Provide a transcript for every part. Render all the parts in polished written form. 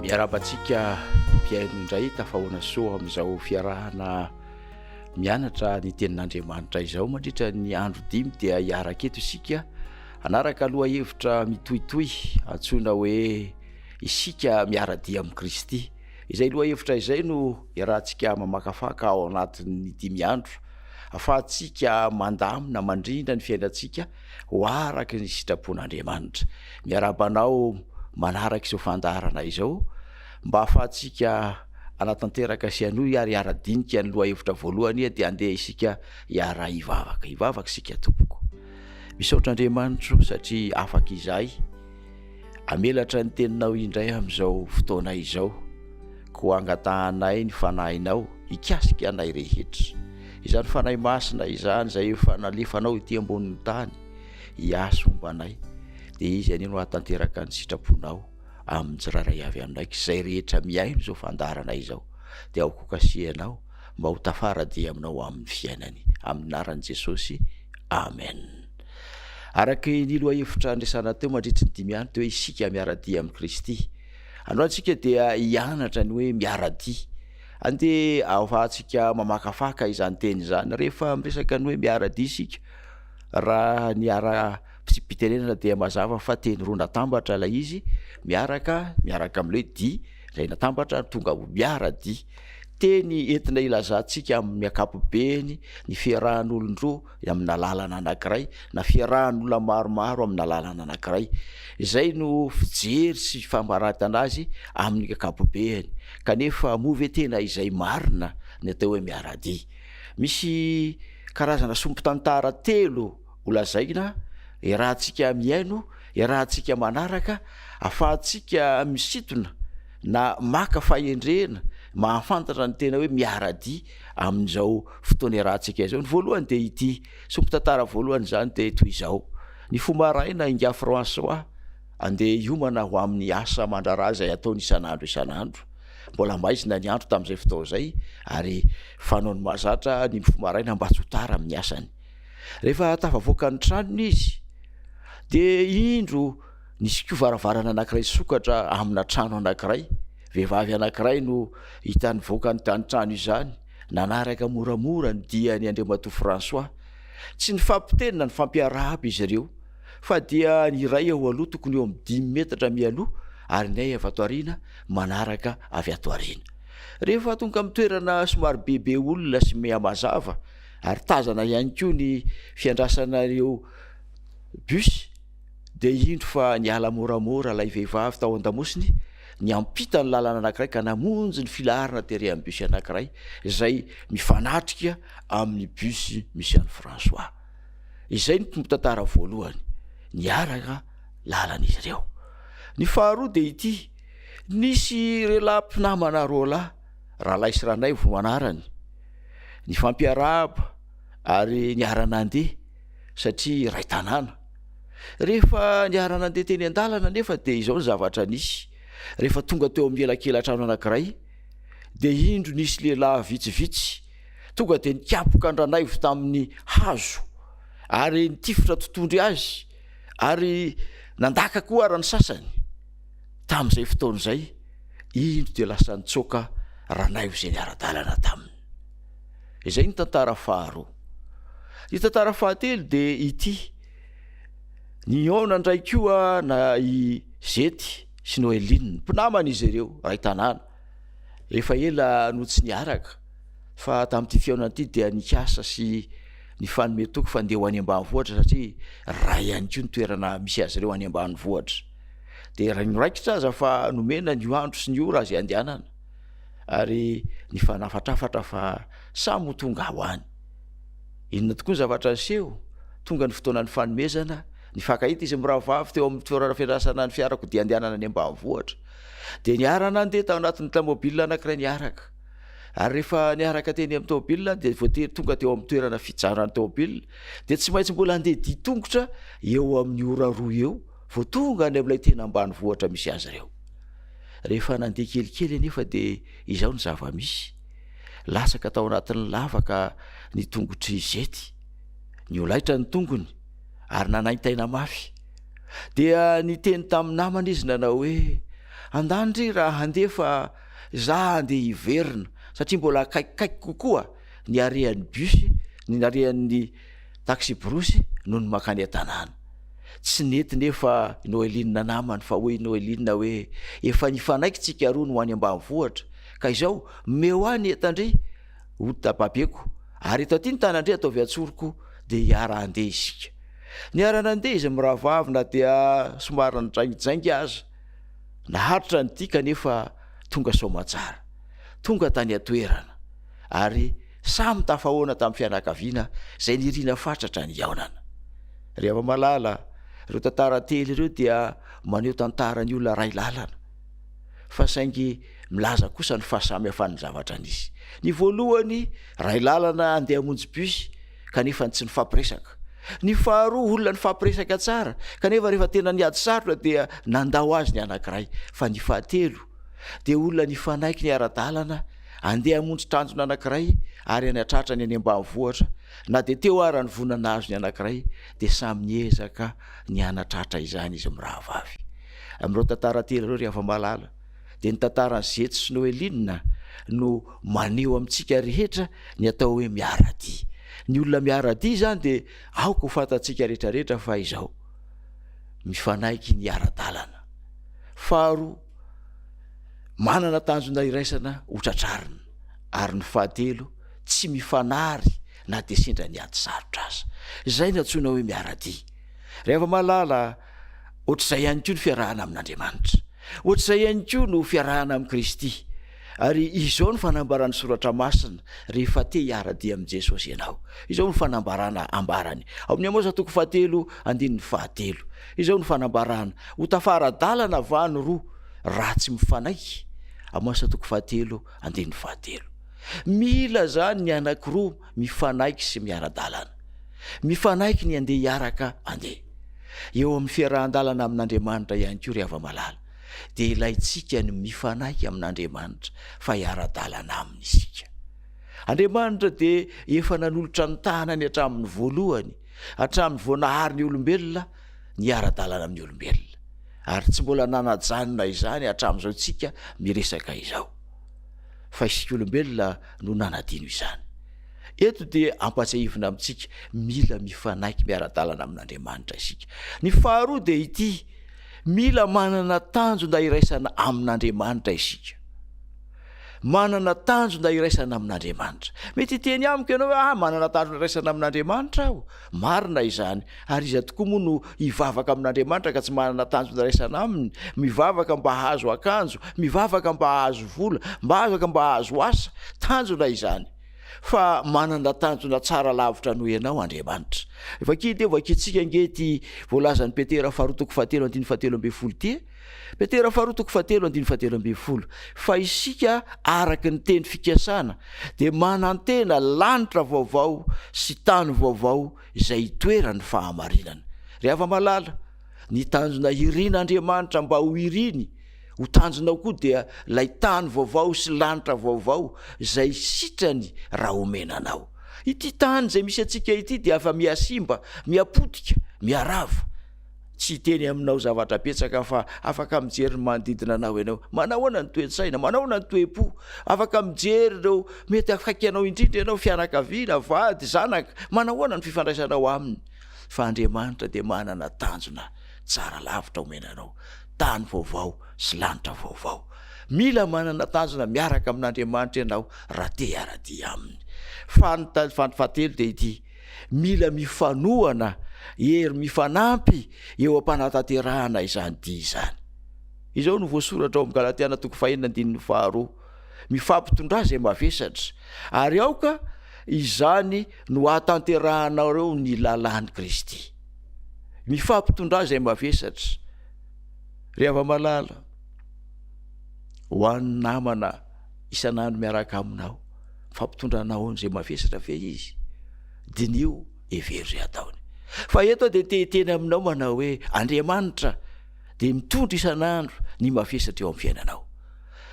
Miarabantsika mpiaino indray tafahoana soa amin'izao fiarahana mianatra ny tenin'Andriamanitra izao mandritra ny andro dimy dia hiaraka eto isika anaraka aloha hevitra mitohitohy antsoina hoe isika miaradia amin'ny Kristy. Izay loha hevitra izay no iarahantsika mamakafaka ao anatin'ny dimy andro afahantsika mandamina mandrindra ny fiainantsika ho araka ny sitrapon'Andriamanitra. Miarabanao manaraka izao fandaharana izao mba afahantsika anatanteraka sy anoy ary ara-dinika ny loha hevitra voalohany dia andeha isika hiara hivavaka isika tompoko. Misaotra Andriamanitra satria afaka izay amelatra ny teninao indray amin'izao fotoana izao ko angatahanay ny fanahinao hikasika anay rehetra. Izany fanahy masina izany izay efa nalefanao ety ambonin'ny tany hiasa ombanay dia izy anino hatanteraka ny sitraponao amin'ny tsirairay avy aminay izay rehetra miaino izao fandaharana izao dia ao kokasianao mba ho tafaradia aminao amin'ny fiainany amin'ny anaran'i Jesosy, amen. Araka ny loha hevitra andresana teo mandritry ny dimy andro teo hoe isika miaradia amin'ny Kristy. Andro antsika dia hianatra ny hoe miaradia. Andeha ahafahantsika mamakafaka izany teny izany rehefa miresaka ny hoe miaradia isika. Raha ny ara-pitenenana dia mazava fa teny roa natambatra ilay izy miaraka amin'ilay dia izay natambatra tonga ho miaradia. Teny entina ilazantsika amin'ny ankapobeny ny fiarahan'olon-droa amin'ny lalàna anankiray na fiarahan'olona maromaro amin'ny lalàna anankiray. Izay no fijery sy fambarata anazy amin'ny ankapobeny. Kanefa move tena izay marina ny atao hoe miaradia. Misy karazana sombin-tantara telo holazaina iarahantsika miaino, iarahantsika manaraka, afahantsika misintona na maka fahendrena mahafantatra ny tena hoe miaradia amin'izao fotoana iarahantsika izao. Ny voalohany dia ity sombin-tantara voalohany izany dia toy izao: ny fomaraina inga François andeha hiomana ho amin'ny asa mandrara izay ataony isan'andro. Mbola maizina ny andro tamin'izay fotoana izay ary fanaony mahazatra ny fomaraina mba tsy ho tara amin'ny asany. Rehefa tafavoaka ny tranony izy dia indro nisy varavarana anankiray sokatra amina trano anankiray. Vehivavy anankiray no hitany voaka ny trano izany, nanaraka moramora ny diany Andriamatoa François. Tsy ny fampitenina ny fampiarahaba izy ireo fa dia ny iray eo aloha tokony eo amin'ny 5 metatra mialoha ary nay avy ato aoriana manaraka avy ato aoriana. Rehefa tonga amin'ny toerana somary bebe olona sy mihamazava ary tazana ihany koa ny fiandrasanareo bus dia indro fa niala moramora ilay vehivavy tao an-damosiny ny ampita ny lalana anankiray ka namonjy ny filaharana tery amin'ny bus anankiray izay mifanatrika amin'ny bus misy an'i François. Izay ny tombon-tantara voalohany, niaraka lalan'izy ireo. Ny faharoa dia ity: nisy relampinamana roa rahalahy sy ranay vo anarany, ny fampiarahaba ary niara nandeha satria ray tanàna. Rehefa niara nandeha teny an-dalana nefa dia izao ny zavatra nisy. Rehefa tonga teo amin'ny elakelan-trano anankiray dia indro nisy lehilahy vitsivitsy tonga dia nikapoka andranay vo tamin'ny hazo ary nitifitra totondry azy ary nandaka koa ara ny sasany. Tamin'izay fotoana izay indro dia lasa nitsoaka ranay izay niara-dalana taminy. Izay ny tantara faharoa. Ny tantara fahatelo dia ity: niona indray koa na i Zety sy Noeline, mpinamana izy ireo, ray tanàna. Efa ela no tsy niaraka fa tamin'ity fiaonana ity dia nikasa sy ny fanome toko fa andeha ho any ambanivohitra satria ray ihany koa ny toerana misy azy ireo any ambanivohitra. Dia raikitra aza fa nomena ny andro sy ny ora azy andehanana ary ny fanafatrafatra fa samy ho tonga ho any. Inona tokoa ny zavatra niseho? Tonga ny fotoanan'ny fanomezana, ny fakahita izy miravavy teo amin'ny toerana fiandrasana ny fiarako dia andehanana any ambanivohitra dia niara nandeha tao anatin'ny tômôbilina anankiray niaraka. Ary rehefa niaraka teny amin'ny tômôbilina dia voatery tonga teo amin'ny toerana fijanonan'ny tômôbilina dia tsy maintsy mbola andeha ditongotra eo amin'ny ora roa eo vao tonga any amin'ilay tena ambanivohitra misy azy ireo. Rehefa nandeha kelikely nefa dia izao ny zava-misy: lasaka tao anatin'ny lavaka ny tongotry Zety, niolaitra ny tongony ary nanaintaina mafy. Dia niteny tamin'ny namana izy nanao hoe: andandry raha handefa za andeha hiverina satria mbola akaikikaiky kokoa ny arean'ny busy ny arean'ny taxi brosy noho ny makany an-tanàna. Tsy nety nefa Noelinina namany fa hoe Noelinina hoe efa nifanaiky tsika roa no ho any ambanivohitra ka izao meo any etandre ho tapabeko ary eto aty ny tanandre ataovy atsoroko de hiara andeha isika. Niarana andeha izy miravavina dia somary nidraingidraingy aza naharitra ny tia kanefa tonga soamatsara tonga tany atoerana ary samy tafahoana tamin'ny fianakaviana zay nirina fatratra ny aonana. Rehefa malala ireo tantara tely ireo dia maneho tantara ny olona ray lalana fa saingy milaza kosa ny fahasamihafany zavatra nisy. Ny voalohany ray lalana andeha hamonjy busy kanefa tsy nifampiresaka. Ny faharoa olona nifampiresaka tsara kanefa rehefa tena niady sarotra dia nandao azy ny anankiray. Fa ny fahatelo de olona nifanaiky ny ara-dalana andeha hamonjy tranjona anankiray ary any atratra ny any ambanivohitra na de teo arany vonana azo ny anankiray de samy niezaka ny anatratra izany izy mirahavavy. Amin'ireo tantara telo ireo rehefa malala de ny tantaran'ny Zety sy Noelinina no maneho amintsika rehetra ny atao hoe miaradia. Ny olona miaradia zany de aoka ho fantatsika rehetrarehetra fa izao mifanaiky ny ara-dalana. Faharoa manana tanjona iraisana hotratrarina ary ny fahatelo tsy mifanary na de sendra niady sarotra aza. Zay no antsoina hoe miaradia. Rehefa malala ohatr'izay ihany koa ny fiarahana amin'Andriamanitra, ohatr'izay ihany koa no fiarahana amin'ny Kristy ary izao ny fanambarany soratra masina rehefa te hiaradia amin'i Jesosy ianao. Izao ny fanambarana ambarany ao amin'ny Amosa 7:7. Izao ny fanambarana ho tafara-dalana vahany roa raha tsy mifanaiky. Amosa 7:7. Mila zany ny anankiroa mifanaiky sy miara-dalana, mifanaiky ny andeha hiaraka andeha eo amin'ny fiarahan-dalana amin'Andriamanitra ihany koa rehefa malala de ilaitsika ny mifanaiky amin'Andriamanitra fa hiara-dalana aminy isika. Andriamanitra de efa nanolotra ny tanany hatramin'ny voalohany hatramin'ny voanahary ny olombelona ny hiara-dalana amin'ny olombelona ary tsy mbola nanajanona izany hatramin'izao tsika miresaka izao fa isika olombelona no nanadino izany. Eto de ampatsahivina amintsika mila mifanaiky miara-dalana amin'Andriamanitra isika. Ny faharoa de ity mila manana tanjona iraisana amin'Andriamanitra isika. Manana tanjona iraisana amin'Andriamanitra. Mety teny amiko ianao hoe manana tanjona iraisana amin'Andriamanitra aho. Marina izany ary iza tokoa moa no hivavaka amin'Andriamanitra ka tsy manana tanjona iraisana aminy, mivavaka mba hahazo akanjo, mivavaka mba hahazo vola, mivavaka mba hahazo asa, tanjona izany. Fa manana tanjona tsara lavitra noho ianao Andriamanitra. Vakity vakitsika ngety voalazan'ny Petera 2:7-7 ty. Petera 2:7-7. Fa isika araka ny teny fikasana de manantena lanitra vaovao sy tany vaovao izay toerany fahamarinana. Rehefa malala ny tanjona irina Andriamanitra mba ho iriny ho tanjonao koa dia lay tany vaovao sy lanitra vaovao zay sitrany raha omenanao. Ity tany zay misy atsika ity dia afa miasimba, miapotika, miarava. Tsy teny aminao zavatra petsaka fa afaka mijery manodidina anao ianao. Manahoana ny toe-tsaina, manahoana ny toe-po, afaka mijery ireo mety akaiky anao indrindra ianao fianakaviana, vady, zanaka, manahoana ny fifandraisanao aminy. Fa Andriamanitra dia manana tanjona tsara lavitra omenanao, tany vaovao sy lanitra vaovao. Mila manana tanjona miaraka amin'Andriamanitra ianao raha te hiaradia aminy. Fahatelo dia ity, mila mifanohana hery mifanampy eo am-panatanterahana izany dia izany. Izao no voasoratra ao amin'ny Galatiana 5:2. Mifampitondra izay mavesatra ary aoka izany no hatanterahanaareo ny lalàn'i Kristy. Mifampitondra izay mavesatra. Rehefa malala ho an'ny namana isan'andro miaraka aminao, fampitondranao an'izay mavesatra fe izy dinio hevery ataony. Fa eto de teny aminao manao hoe Andriamanitra de mitondra isan'andro ny mavesatra eo amin'ny fiainanao.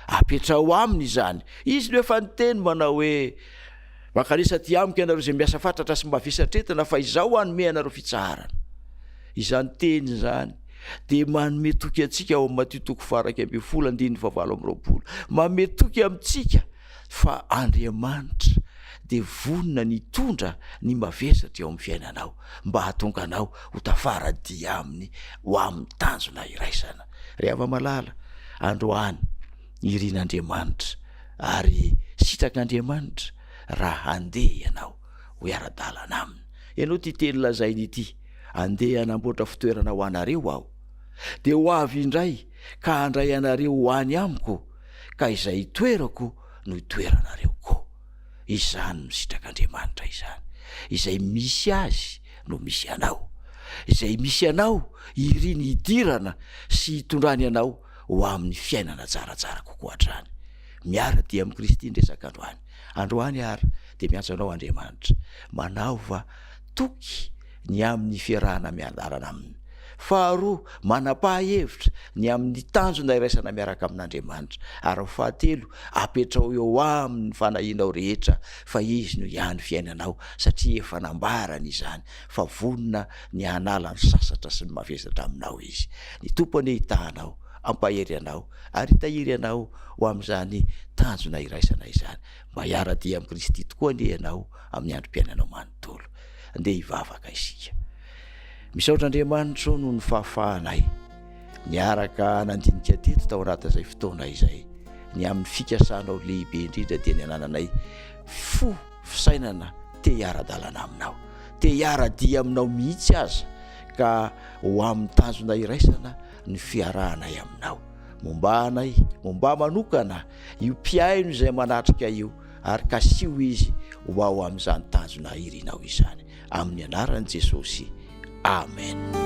Apetra ho aminy izany. Izy no efa niteny manao hoe makanisa ty amiko ianareo izay miasa fatratra sy mavesatra entana fa izao hanome anareo fitsarana. Izany teny izany dia manome toky antsika ao amin'ny Matio 20:20 manome toky amintsika fa Andriamanitra dia vonona nitondra ny mavesatra eo amin'ny fiainanao mba hahatonga anao ho tafaradia aminy ho amin'ny tanjona iraisana. Rehefa malala androany irian'Andriamanitra ary sitrak'Andriamanitra raha handeha ianao ho ara-dalana aminy. Ianao ty teny lazainy ity, andeha hanamboatra fitoerana ho anareo aho, dia ho avy indray ka handray anareo ho any amiko, ka izay toerako no itoeranareo koa. Izany misitrak'Andriamanitra izany. Izay misy azy no misy anao. Izay misy anao iry ny idirana sy hitondrany anao ho amin'ny fiainana tsaratsara kokoa hatrany. Miara-dia amin'ny Kristy ndresaka androany. Androany ary dia miantso anao Andriamanitra manaova toky ny amin'ny fiarahana miandarana aminy. Faharoa, manapa-hevitra ny amin'ny tanjona iraisana miaraka amin'Andriamanitra. Ary fahatelo, apetrao eo amin'ny fanahinao rehetra fa izy no ihany fiainanao satria efa nambarana izany fa vonona ny hanala ny sasatra sy ny mavesatra aminao izy. Ny tompony hitahanao, ampahery anao ary hitahiry anao ho amin'izany tanjona iraisana izany. Mba hiara-dia amin'ny Kristy tokoa anie ianao amin'ny androm-piainanao manontolo. Andeha hivavaka isika. Misaotra Andriamanitra noho ny fahafahanay niaraka nandinika teto tao anatin'izay fotoana izay, ny amin'ny fikasanao lehibe indrindra dia ny anananay fo fisainana te hiara-dalana aminao, te hiara-dia aminao mihitsy aza ka ho amin'ny tanjona iraisana ny fiarahanay aminao. Momba anay, momba manokana io mpiaino izay manatrika io ary kasio izy ho ao amin'izany tanjona irinao izany. Amin'ny anaran'i Jesosy. Amen.